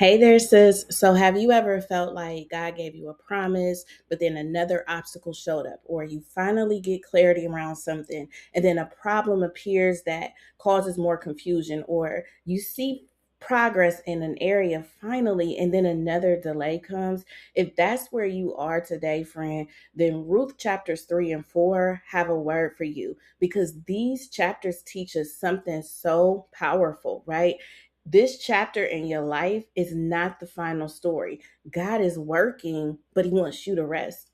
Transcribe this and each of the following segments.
Hey there, sis. So, have you ever felt like God gave you a promise, but then another obstacle showed up, or you finally get clarity around something, and then a problem appears that causes more confusion, or you see progress in an area finally, and then another delay comes? If that's where you are today, friend, then Ruth chapters 3 and 4 have a word for you because these chapters teach us something so powerful, right? This chapter in your life is not the final story. God is working, but He wants you to rest.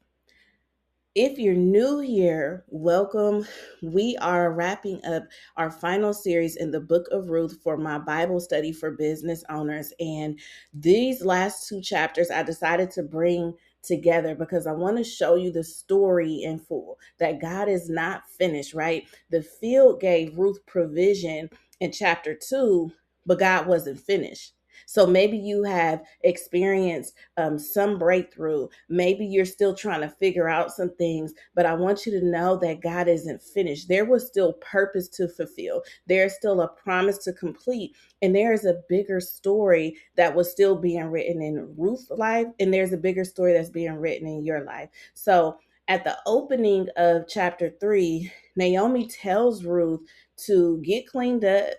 If you're new here, welcome. We are wrapping up our final series in the Book of Ruth for my Bible study for business owners. And these last two chapters I decided to bring together because I want to show you the story in full that God is not finished, right? The field gave Ruth provision in chapter 2, but God wasn't finished. So maybe you have experienced some breakthrough. Maybe you're still trying to figure out some things, but I want you to know that God isn't finished. There was still purpose to fulfill, there's still a promise to complete, and there is a bigger story that was still being written in Ruth's life, and there's a bigger story that's being written in your life. So, at the opening of chapter 3, Naomi tells Ruth to get cleaned up,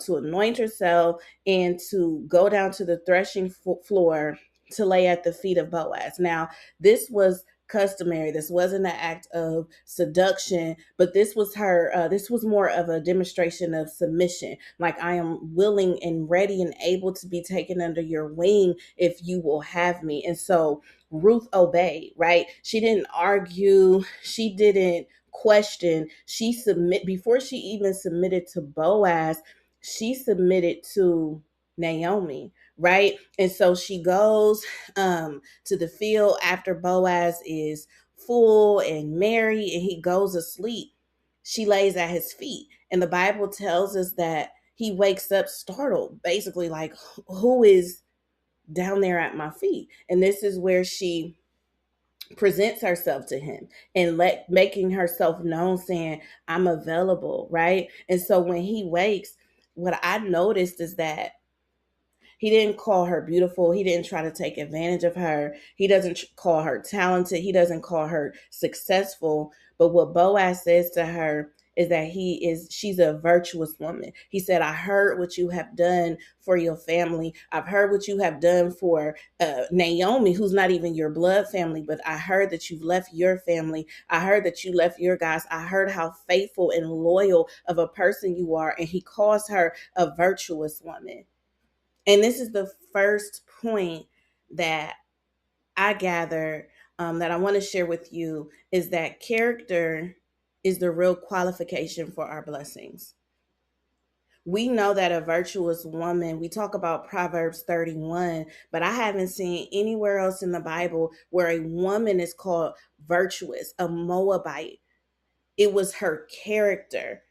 to anoint herself and to go down to the threshing floor to lay at the feet of Boaz. Now, this was customary. This wasn't an act of seduction, but this was her. This was more of a demonstration of submission. Like, I am willing and ready and able to be taken under your wing if you will have me. And so Ruth obeyed, right? She didn't argue. She didn't question. She submit before she even submitted to Boaz. She submitted to Naomi, right? And so she goes to the field after Boaz is full and merry and he goes asleep. She lays at his feet. And the Bible tells us that he wakes up startled, basically, like, who is down there at my feet? And this is where she presents herself to him and making herself known, saying, I'm available, right? And so when he wakes, what I noticed is that he didn't call her beautiful. He didn't try to take advantage of her. He doesn't call her talented. He doesn't call her successful. But what Boaz says to her is that she's a virtuous woman. He said, I heard what you have done for your family. I've heard what you have done for Naomi, who's not even your blood family, but I heard that you've left your family. I heard that you left your guys. I heard how faithful and loyal of a person you are. And he calls her a virtuous woman. And this is the first point that I gather, that I want to share with you, is that character is the real qualification for our blessings. We know that a virtuous woman, we talk about Proverbs 31, but I haven't seen anywhere else in the Bible where a woman is called virtuous, a Moabite. It was her character.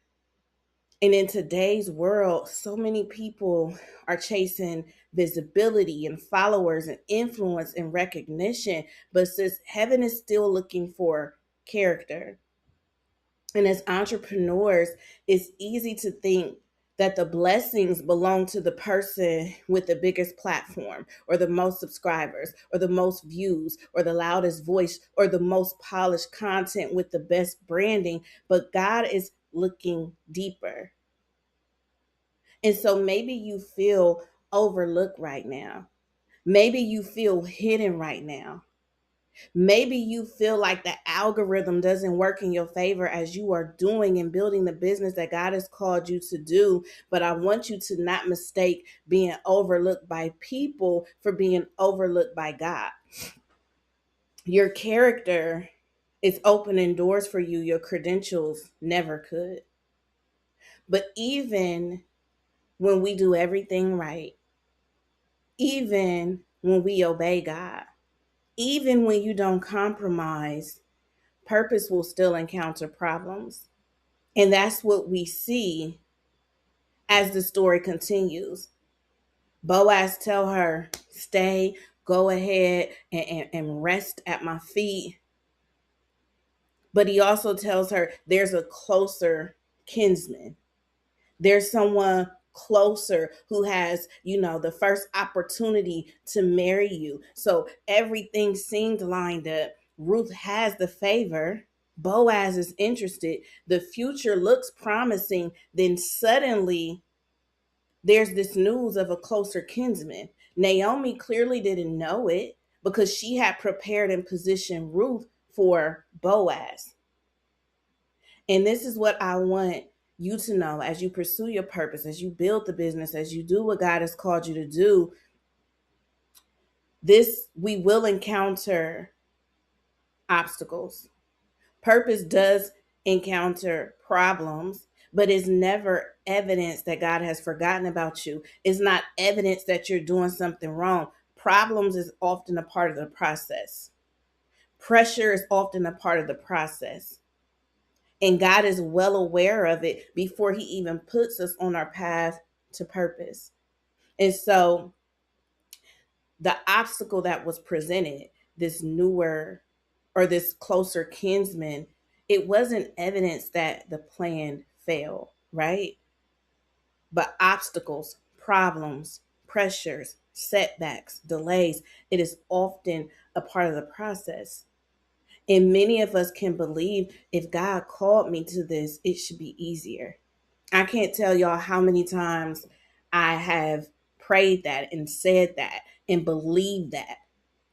And in today's world, so many people are chasing visibility and followers and influence and recognition. But since heaven is still looking for character, and as entrepreneurs, it's easy to think that the blessings belong to the person with the biggest platform or the most subscribers or the most views or the loudest voice or the most polished content with the best branding. But God is looking deeper. And so maybe you feel overlooked right now. Maybe you feel hidden right now. Maybe you feel like the algorithm doesn't work in your favor as you are doing and building the business that God has called you to do. But I want you to not mistake being overlooked by people for being overlooked by God. Your character is opening doors for you your credentials never could. But even when we do everything right, even when we obey God, even when you don't compromise, purpose will still encounter problems. And that's what we see as the story continues. Boaz tell her, stay, go ahead and rest at my feet. But he also tells her there's a closer kinsman. There's someone closer, who has, the first opportunity to marry you. So everything seemed lined up. Ruth has the favor. Boaz is interested. The future looks promising. Then suddenly there's this news of a closer kinsman. Naomi clearly didn't know it because she had prepared and positioned Ruth for Boaz. And this is what I want you to know as you pursue your purpose, as you build the business, as you do what God has called you to do. This, we will encounter obstacles. Purpose does encounter problems, but it's never evidence that God has forgotten about you. It's not evidence that you're doing something wrong. Problems is often a part of the process. Pressure is often a part of the process. And God is well aware of it before he even puts us on our path to purpose. And so the obstacle that was presented, this newer or this closer kinsman, it wasn't evidence that the plan failed, right? But obstacles, problems, pressures, setbacks, delays, it is often a part of the process. And many of us can believe if God called me to this, it should be easier. I can't tell y'all how many times I have prayed that and said that and believed that.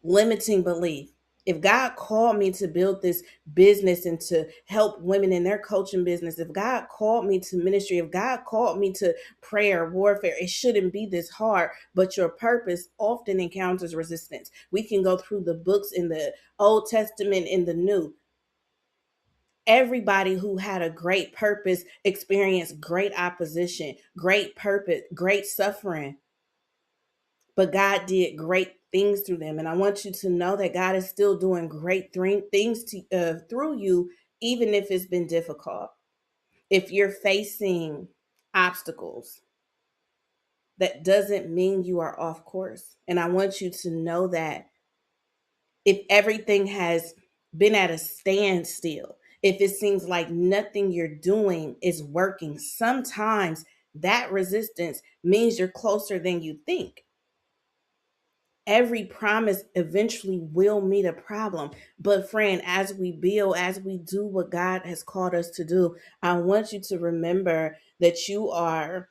Limiting belief. If God called me to build this business and to help women in their coaching business, if God called me to ministry, if God called me to prayer, warfare, it shouldn't be this hard. But your purpose often encounters resistance. We can go through the books in the Old Testament and the New. Everybody who had a great purpose experienced great opposition, great purpose, great suffering. But God did great things through them. And I want you to know that God is still doing great things through you, even if it's been difficult. If you're facing obstacles, that doesn't mean you are off course. And I want you to know that if everything has been at a standstill, if it seems like nothing you're doing is working, sometimes that resistance means you're closer than you think. Every promise eventually will meet a problem. But friend, as we build, as we do what God has called us to do, I want you to remember that you are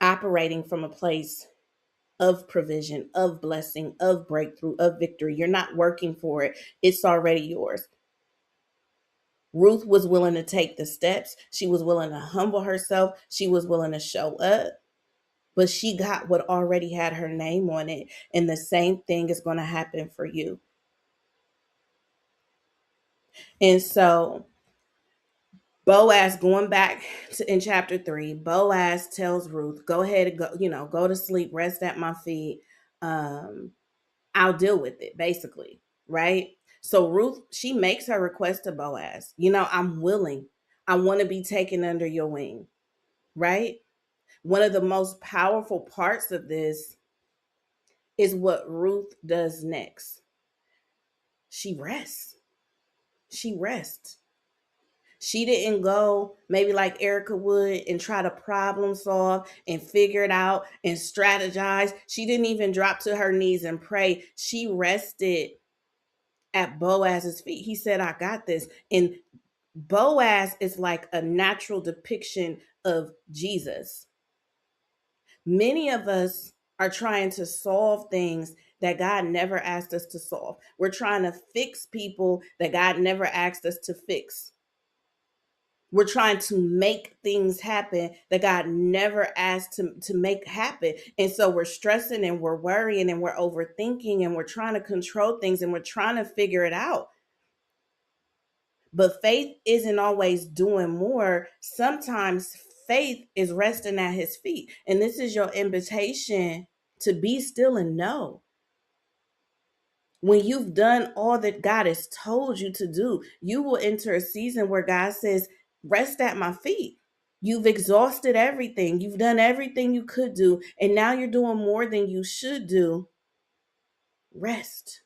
operating from a place of provision, of blessing, of breakthrough, of victory. You're not working for it. It's already yours. Ruth was willing to take the steps. She was willing to humble herself. She was willing to show up. But she got what already had her name on it. And the same thing is going to happen for you. And so Boaz, going back in chapter 3, Boaz tells Ruth, go ahead and go to sleep, rest at my feet. I'll deal with it, basically. Right. So Ruth, she makes her request to Boaz. I'm willing. I want to be taken under your wing. Right. One of the most powerful parts of this is what Ruth does next. She rests. She rests. She didn't go maybe like Arika would and try to problem solve and figure it out and strategize. She didn't even drop to her knees and pray. She rested at Boaz's feet. He said, I got this. And Boaz is like a natural depiction of Jesus. Many of us are trying to solve things that God never asked us to solve. We're trying to fix people that God never asked us to fix. We're trying to make things happen that God never asked to make happen. And so we're stressing and we're worrying and we're overthinking and we're trying to control things and we're trying to figure it out. But faith isn't always doing more. Sometimes faith is resting at his feet. And this is your invitation to be still and know. When you've done all that God has told you to do, you will enter a season where God says, rest at my feet. You've exhausted everything. You've done everything you could do. And now you're doing more than you should do. Rest.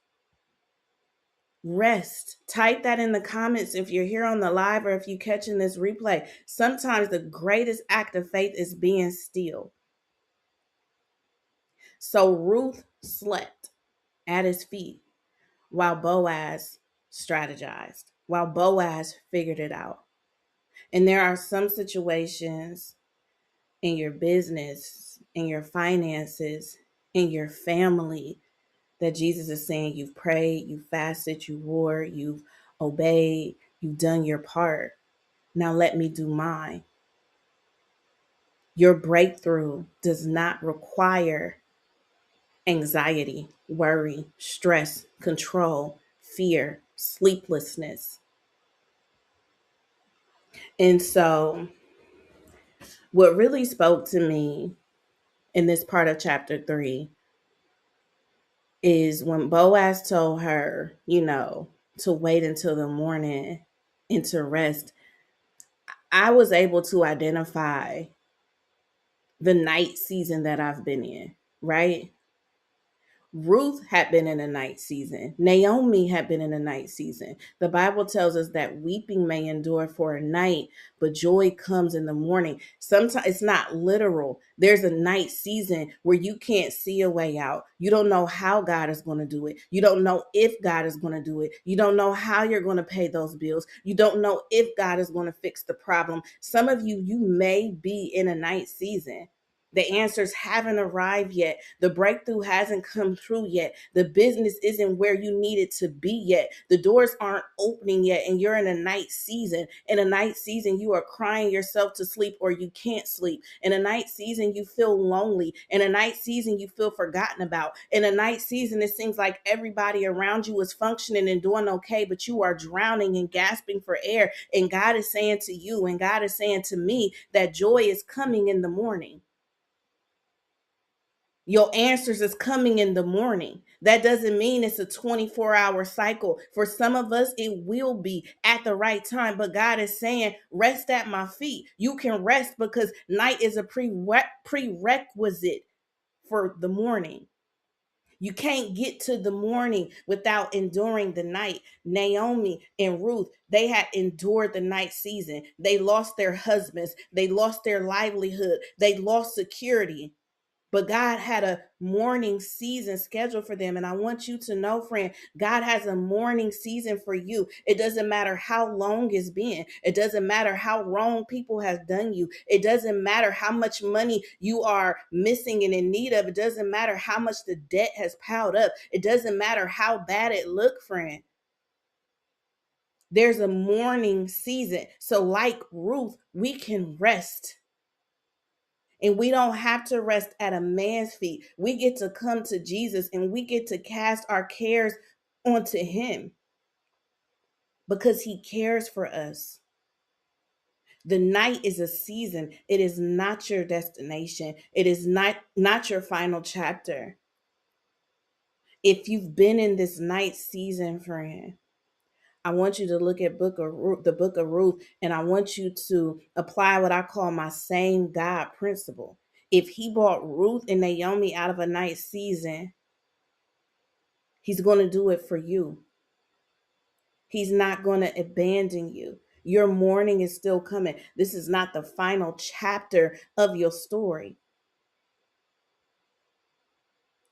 Rest. Type that in the comments if you're here on the live or if you're catching this replay. Sometimes the greatest act of faith is being still. So Ruth slept at his feet while Boaz strategized, while Boaz figured it out. And there are some situations in your business, in your finances, in your family that Jesus is saying you've prayed, you've fasted, you warred, you've obeyed, you've done your part. Now let me do mine. Your breakthrough does not require anxiety, worry, stress, control, fear, sleeplessness. And so, what really spoke to me in this part of chapter 3 is when Boaz told her, to wait until the morning and to rest. I was able to identify the night season that I've been in, right? Ruth had been in a night season. Naomi had been in a night season. The Bible tells us that weeping may endure for a night, but joy comes in the morning. Sometimes it's not literal. There's a night season where you can't see a way out. You don't know how God is going to do it. You don't know if God is going to do it. You don't know how you're going to pay those bills. You don't know if God is going to fix the problem. Some of you may be in a night season. The answers haven't arrived yet. The breakthrough hasn't come through yet. The business isn't where you need it to be yet. The doors aren't opening yet, and you're in a night season. In a night season, you are crying yourself to sleep or you can't sleep. In a night season, you feel lonely. In a night season, you feel forgotten about. In a night season, it seems like everybody around you is functioning and doing okay, but you are drowning and gasping for air. And God is saying to you, and God is saying to me, that joy is coming in the morning. Your answers is coming in the morning. That doesn't mean it's a 24-hour cycle. For some of us, it will be at the right time. But God is saying, rest at my feet. You can rest because night is a prerequisite for the morning. You can't get to the morning without enduring the night. Naomi and Ruth, they had endured the night season. They lost their husbands. They lost their livelihood. They lost security. But God had a mourning season scheduled for them. And I want you to know, friend, God has a mourning season for you. It doesn't matter how long it's been. It doesn't matter how wrong people have done you. It doesn't matter how much money you are missing and in need of. It doesn't matter how much the debt has piled up. It doesn't matter how bad it looked, friend. There's a mourning season. So like Ruth, we can rest. And we don't have to rest at a man's feet. We get to come to Jesus and we get to cast our cares onto him because he cares for us. The night is a season. It is not your destination. It is not your final chapter. If you've been in this night season, friend, I want you to look at the Book of Ruth, and I want you to apply what I call my same God principle. If he brought Ruth and Naomi out of a night season, he's going to do it for you. He's not going to abandon you. Your mourning is still coming. This is not the final chapter of your story.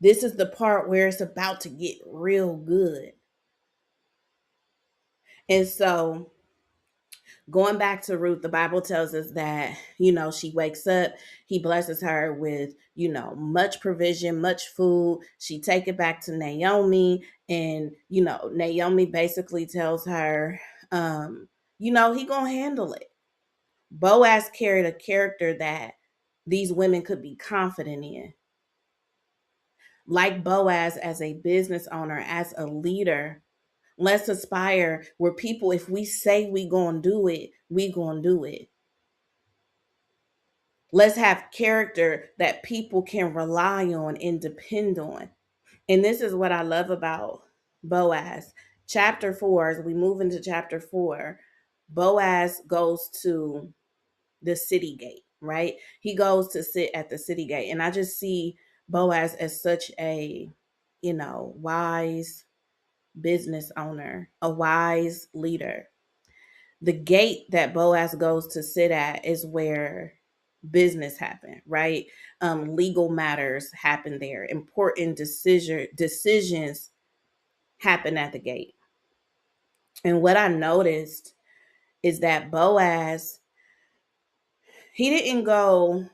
This is the part where it's about to get real good. And so, going back to Ruth, the Bible tells us that, she wakes up, he blesses her with, much provision, much food. She take it back to Naomi, and, Naomi basically tells her, he gonna handle it. Boaz carried a character that these women could be confident in. Like Boaz, as a business owner, as a leader, let's aspire where people, if we say we gonna do it, we gonna do it. Let's have character that people can rely on and depend on. And this is what I love about Boaz. Chapter 4, as we move into chapter 4, Boaz goes to the city gate, right? He goes to sit at the city gate. And I just see Boaz as such a, wise, business owner, a wise leader. The gate that Boaz goes to sit at is where business happen, right? Legal matters happen there. Important decisions happen at the gate. And what I noticed is that Boaz, he didn't go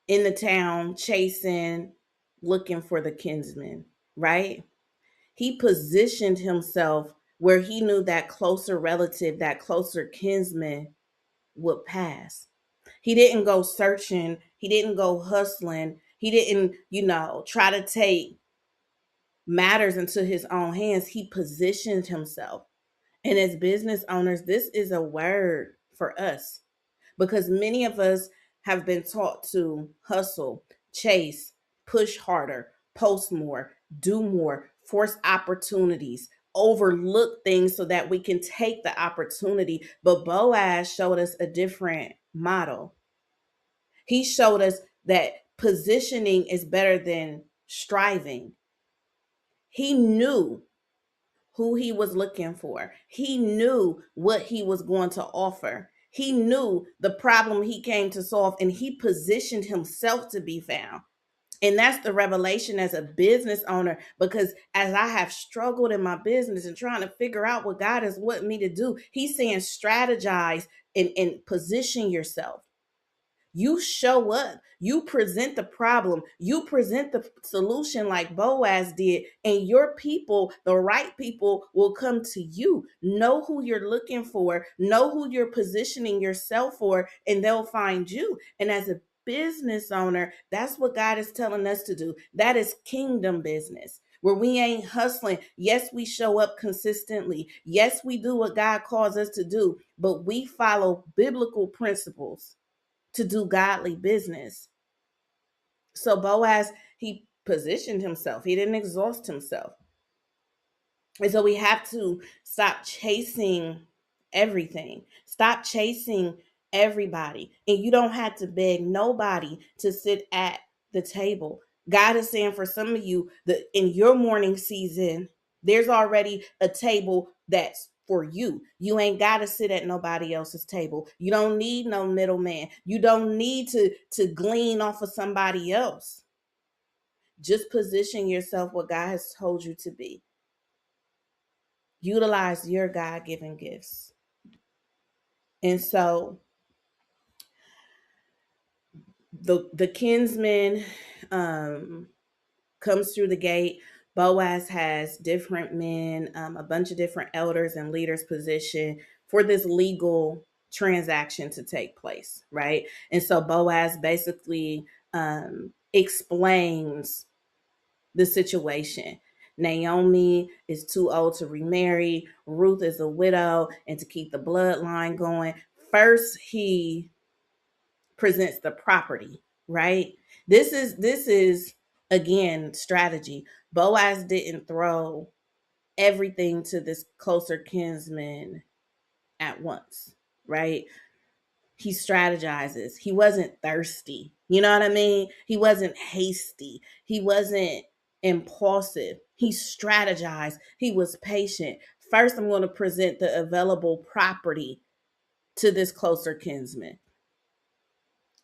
in the town chasing, looking for the kinsman, right? He positioned himself where he knew that closer relative, that closer kinsman would pass. He didn't go searching, he didn't go hustling, he didn't, try to take matters into his own hands. He positioned himself. And as business owners, this is a word for us because many of us have been taught to hustle, chase, push harder, post more, do more, force opportunities, overlook things so that we can take the opportunity. But Boaz showed us a different model. He showed us that positioning is better than striving. He knew who he was looking for. He knew what he was going to offer. He knew the problem he came to solve, and he positioned himself to be found. And that's the revelation as a business owner, because as I have struggled in my business and trying to figure out what God has wanted me to do, he's saying strategize and position yourself. You show up, you present the problem, you present the solution like Boaz did, and your people, the right people, will come to you. Know who you're looking for, know who you're positioning yourself for, and they'll find you. And as a business owner, that's what God is telling us to do. That is kingdom business. Where we ain't hustling. Yes, we show up consistently. Yes, we do what God calls us to do, but we follow biblical principles to do godly business. So Boaz, he positioned himself. He didn't exhaust himself. And so we have to stop chasing everything. Stop chasing everybody. And you don't have to beg nobody to sit at the table. God is saying for some of you that in your morning season, there's already a table that's for you. You ain't got to sit at nobody else's table. You don't need no middleman. You don't need to glean off of somebody else. Just position yourself what God has told you to be. Utilize your God-given gifts. And so the kinsman comes through the gate. Boaz has different men, a bunch of different elders and leaders positioned for this legal transaction to take place, right? And so Boaz basically explains the situation. Naomi is too old to remarry. Ruth is a widow, and to keep the bloodline going, first he presents the property, right? This is again strategy. Boaz didn't throw everything to this closer kinsman at once, right? He strategizes. He wasn't thirsty. You know what I mean? He wasn't hasty. He wasn't impulsive. He strategized. He was patient. First, I'm going to present the available property to this closer kinsman.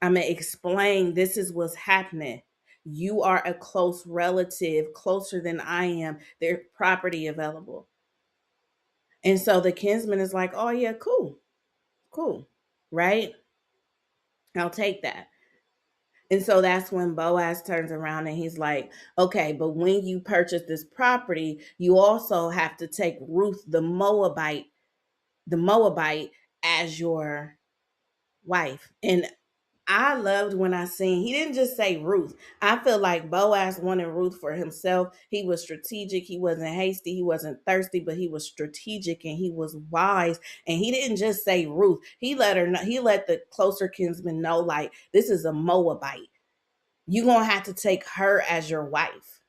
I'm going to explain this is what's happening. You are a close relative, closer than I am. There's property available. And so the kinsman is like, oh, yeah, cool, cool, right? I'll take that. And so that's when Boaz turns around and he's like, okay, but when you purchase this property, you also have to take Ruth the Moabite as your wife. And I loved when I seen he didn't just say Ruth. I feel like Boaz wanted Ruth for himself. He was strategic. He wasn't hasty. He wasn't thirsty, but he was strategic and he was wise. And he didn't just say Ruth. He let her know, he let the closer kinsman know, like, this is a Moabite. You're gonna have to take her as your wife.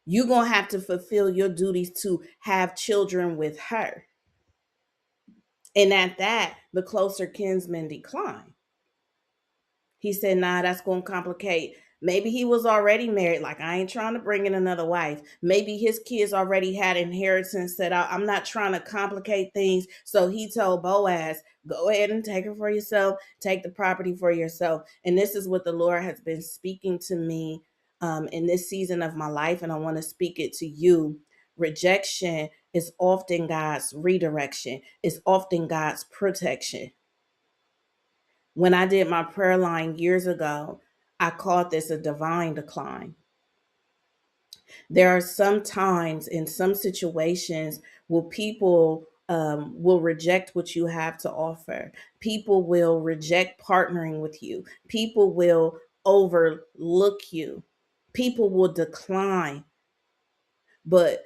You're gonna have to fulfill your duties to have children with her. And at that, the closer kinsman declined. He said, nah, that's going to complicate Maybe he was already married. Like, I ain't trying to bring in another wife. Maybe his kids already had inheritance set out. I'm not trying to complicate things. So he told Boaz, go ahead and take her for yourself. Take the property for yourself. And this is what the Lord has been speaking to me in this season of my life. And I want to speak it to you. Rejection is often God's redirection. It's often God's protection. When I did my prayer line years ago, I called this a divine decline. There are some times in some situations where people will reject what you have to offer. People will reject partnering with you. People will overlook you. People will decline. But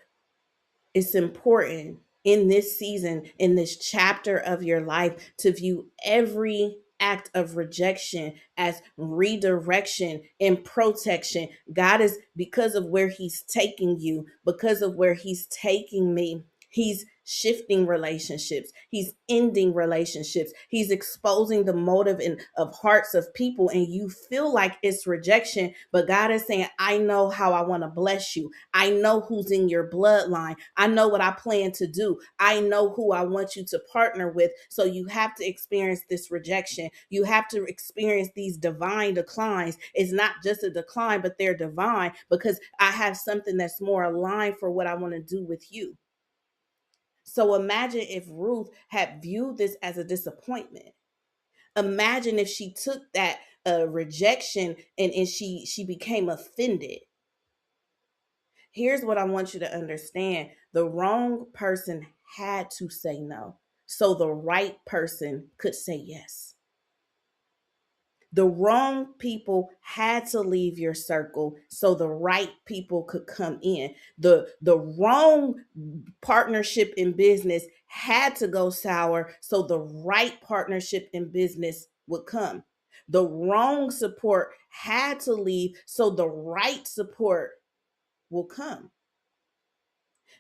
it's important in this season, in this chapter of your life, to view every act of rejection as redirection and protection. God is, because of where he's taking you, because of where he's taking me, he's shifting relationships. He's ending relationships. He's exposing the motive of hearts of people, and you feel like it's rejection, but God is saying, I know how I want to bless you. I know who's in your bloodline. I know what I plan to do. I know who I want you to partner with. So you have to experience this rejection. You have to experience these divine declines. It's not just a decline, but they're divine, because I have something that's more aligned for what I want to do with you. So imagine if Ruth had viewed this as a disappointment. Imagine if she took that rejection and she became offended. Here's what I want you to understand. The wrong person had to say no, so the right person could say yes. The wrong people had to leave your circle so the right people could come in. The wrong partnership in business had to go sour so the right partnership in business would come. The wrong support had to leave so the right support will come.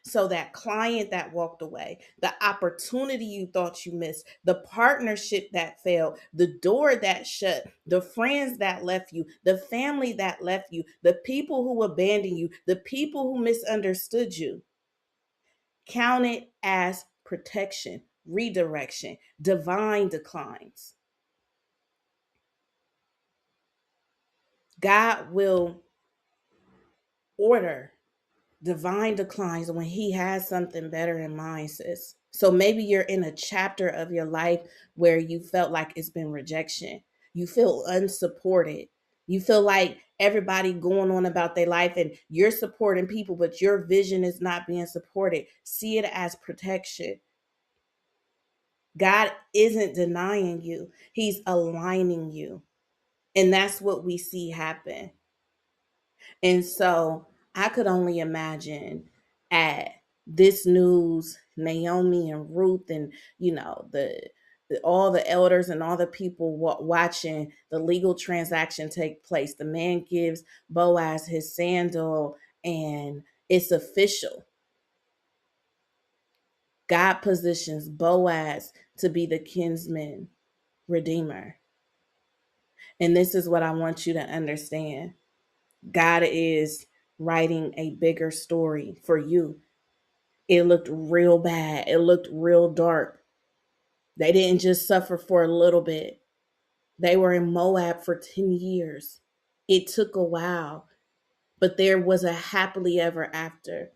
So that client that walked away, the opportunity you thought you missed, the partnership that failed, the door that shut, the friends that left you, the family that left you, the people who abandoned you, the people who misunderstood you, count it as protection, redirection, divine declines. God will order divine declines when he has something better in mind, sis. So maybe you're in a chapter of your life where you felt like it's been rejection. You feel unsupported. You feel like everybody going on about their life and you're supporting people, but your vision is not being supported. See it as protection. God isn't denying you. He's aligning you. And that's what we see happen. And so I could only imagine at this news, Naomi and Ruth, and all the elders and all the people watching the legal transaction take place. The man gives Boaz his sandal, and it's official. God positions Boaz to be the kinsman redeemer. And this is what I want you to understand. God is writing a bigger story for you. It looked real bad. It looked real dark. They didn't just suffer for a little bit. They were in Moab for 10 years. It took a while, but there was a happily ever after.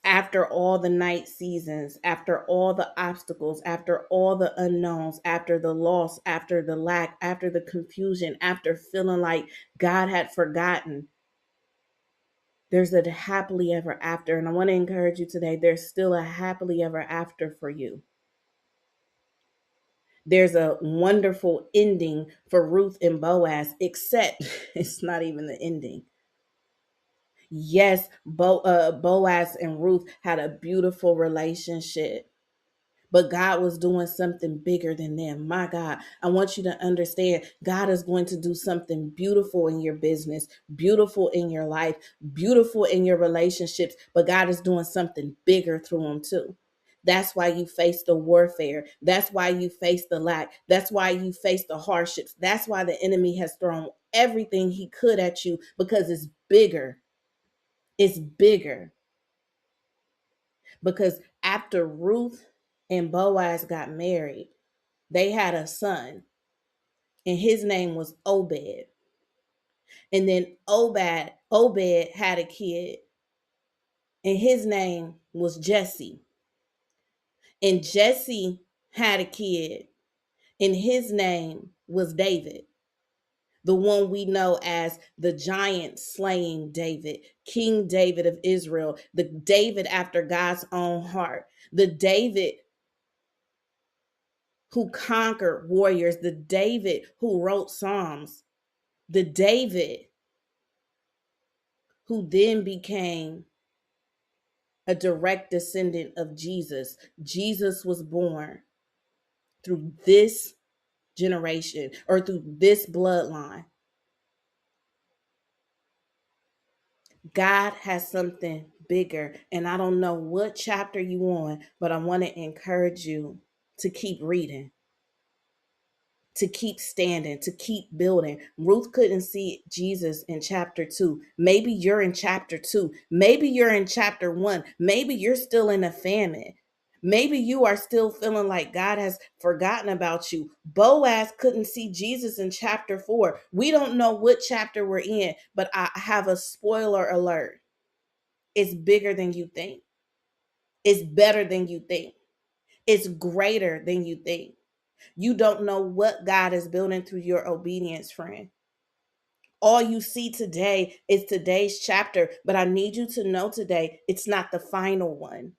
After all the night seasons, after all the obstacles, after all the unknowns, after the loss, after the lack, after the confusion, after feeling like God had forgotten, there's a happily ever after. And I want to encourage you today, there's still a happily ever after for you. There's a wonderful ending for Ruth and Boaz, except it's not even the ending. Yes, Boaz and Ruth had a beautiful relationship, but God was doing something bigger than them. My God, I want you to understand God is going to do something beautiful in your business, beautiful in your life, beautiful in your relationships, but God is doing something bigger through them too. That's why you face the warfare. That's why you face the lack. That's why you face the hardships. That's why the enemy has thrown everything he could at you because it's bigger. It's bigger. Because after Ruth and Boaz got married, they had a son, and his name was Obed. And then Obed had a kid, and his name was Jesse. And Jesse had a kid, and his name was David, the one we know as the giant slaying David, King David of Israel, the David after God's own heart, the David who conquered warriors, the David who wrote Psalms, the David who then became a direct descendant of Jesus. Jesus was born through this generation or through this bloodline. God has something bigger. And I don't know what chapter you on, but I want to encourage you to keep reading, to keep standing, to keep building. Ruth couldn't see Jesus in chapter 2. Maybe you're in chapter 2. Maybe you're in chapter 1. Maybe you're still in a famine. Maybe you are still feeling like God has forgotten about you. Boaz couldn't see Jesus in chapter 4. We don't know what chapter we're in, but I have a spoiler alert. It's bigger than you think. It's better than you think. It's greater than you think. You don't know what God is building through your obedience, friend. All you see today is today's chapter, but I need you to know today it's not the final one.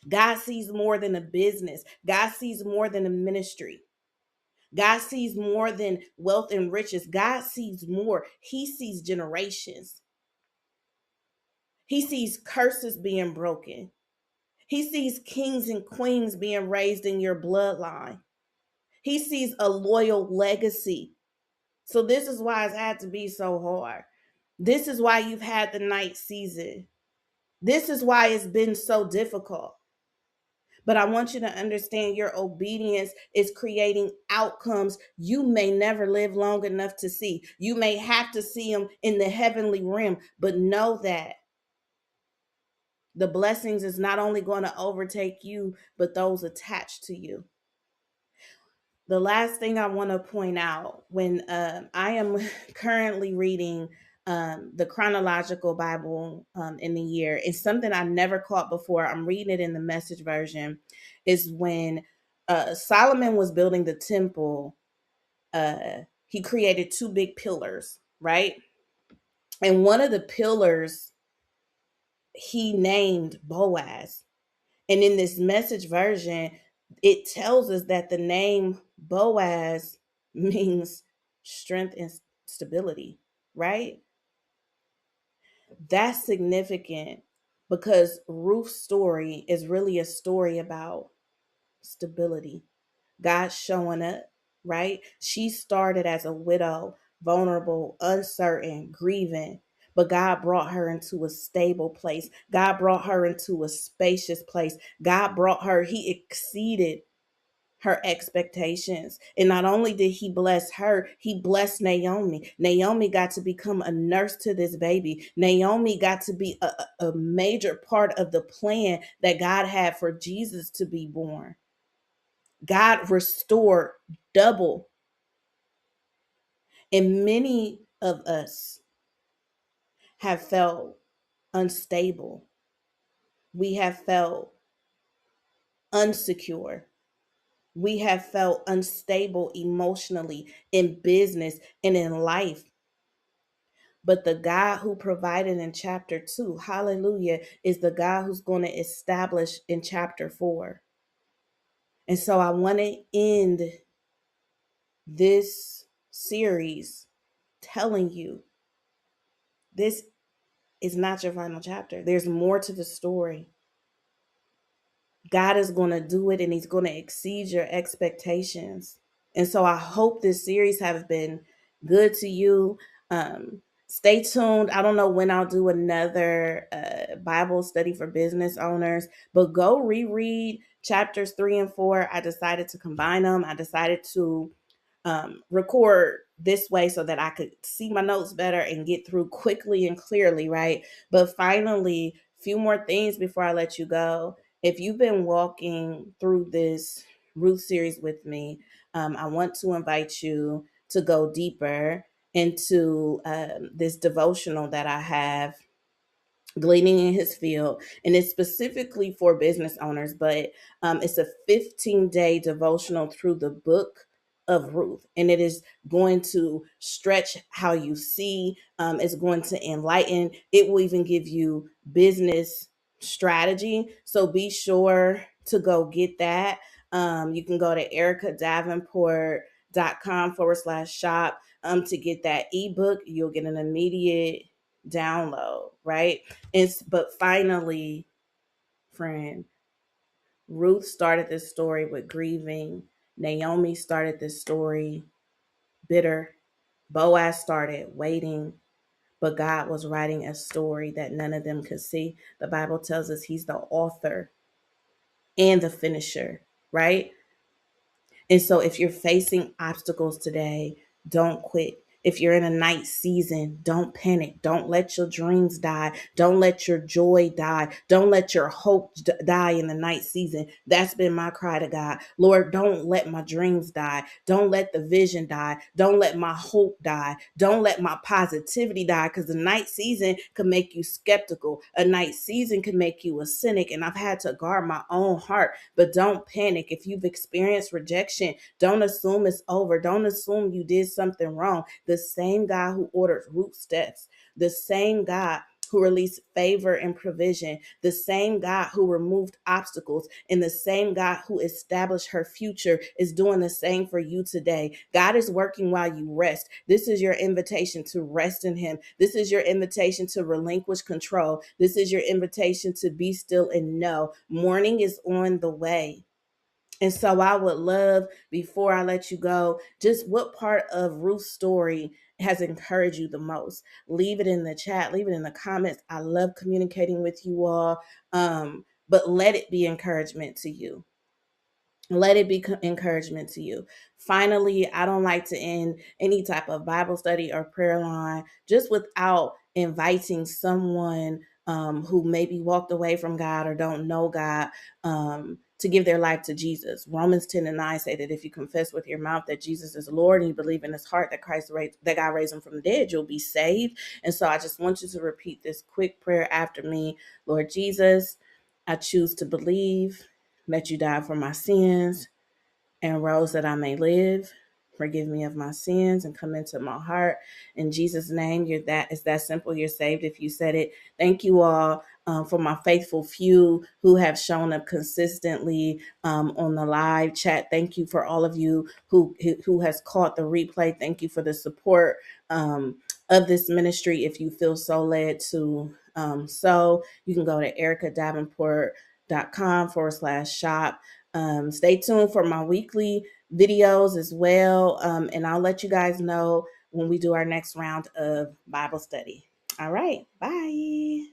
God sees more than a business. God sees more than a ministry. God sees more than wealth and riches. God sees more. He sees generations. He sees curses being broken. He sees kings and queens being raised in your bloodline. He sees a loyal legacy. So this is why it's had to be so hard. This is why you've had the night season. This is why it's been so difficult. But I want you to understand your obedience is creating outcomes you may never live long enough to see. You may have to see them in the heavenly realm, but know that the blessings is not only going to overtake you, but those attached to you. The last thing I want to point out when I am currently reading the chronological Bible in the year, it's something I never caught before. I'm reading it in the Message version. Is when Solomon was building the temple, he created two big pillars, right? And one of the pillars he named Boaz. And in this Message version, it tells us that the name Boaz means strength and stability, right? That's significant because Ruth's story is really a story about stability. God showing up, right? She started as a widow, vulnerable, uncertain, grieving, but God brought her into a stable place. God brought her into a spacious place. God brought her, He exceeded her expectations. And not only did He bless her, He blessed Naomi. Naomi got to become a nurse to this baby. Naomi got to be a major part of the plan that God had for Jesus to be born. God restored double. And many of us have felt unstable. We have felt unsecure. We have felt unstable emotionally in business and in life. But the God who provided in chapter 2, hallelujah, is the God who's going to establish in chapter 4. And so I want to end this series telling you this is not your final chapter. There's more to the story. God is going to do it and He's going to exceed your expectations. And so I hope this series has been good to you. Stay tuned. I don't know when I'll do another Bible study for business owners, but go reread chapters 3 and 4. I decided to combine them. I decided to record this way so that I could see my notes better and get through quickly and clearly, right? But finally, few more things before I let you go. If you've been walking through this Ruth series with me, I want to invite you to go deeper into this devotional that I have, Gleaning in His Field, and it's specifically for business owners, but it's a 15-day devotional through the Book of Ruth, and it is going to stretch how you see. It's going to enlighten. It will even give you business strategy. So be sure to go get that. You can go to erikadavenport.com/shop to get that ebook. You'll get an immediate download, right? But finally, friend, Ruth started this story with grieving. Naomi started this story bitter. Boaz started waiting, but God was writing a story that none of them could see. The Bible tells us He's the author and the finisher, right? And so if you're facing obstacles today, don't quit. If you're in a night season, don't panic. Don't let your dreams die. Don't let your joy die. Don't let your hope die in the night season. That's been my cry to God. Lord, don't let my dreams die. Don't let the vision die. Don't let my hope die. Don't let my positivity die, because the night season can make you skeptical. A night season can make you a cynic. And I've had to guard my own heart. But don't panic. If you've experienced rejection, don't assume it's over. Don't assume you did something wrong. The same God who ordered Ruth's steps, the same God who released favor and provision, the same God who removed obstacles, and the same God who established her future is doing the same for you today. God is working while you rest. This is your invitation to rest in Him. This is your invitation to relinquish control. This is your invitation to be still and know morning is on the way. And so I would love, before I let you go, just what part of Ruth's story has encouraged you the most? Leave it in the chat, leave it in the comments. I love communicating with you all, but let it be encouragement to you. Let it be encouragement to you. Finally, I don't like to end any type of Bible study or prayer line just without inviting someone who maybe walked away from God or don't know God, to give their life to Jesus. Romans 10:9 say that if you confess with your mouth that Jesus is Lord and you believe in his heart that that God raised him from the dead, you'll be saved. And so I just want you to repeat this quick prayer after me. Lord Jesus, I choose to believe that you died for my sins and rose that I may live. Forgive me of my sins and come into my heart. In Jesus' name, it's that simple. You're saved if you said it. Thank you all for my faithful few who have shown up consistently on the live chat. Thank you for all of you who has caught the replay. Thank you for the support of this ministry. If you feel so led to so, you can go to erikadavenport.com/shop. Stay tuned for my weekly videos as well. And I'll let you guys know when we do our next round of Bible study. All right. Bye.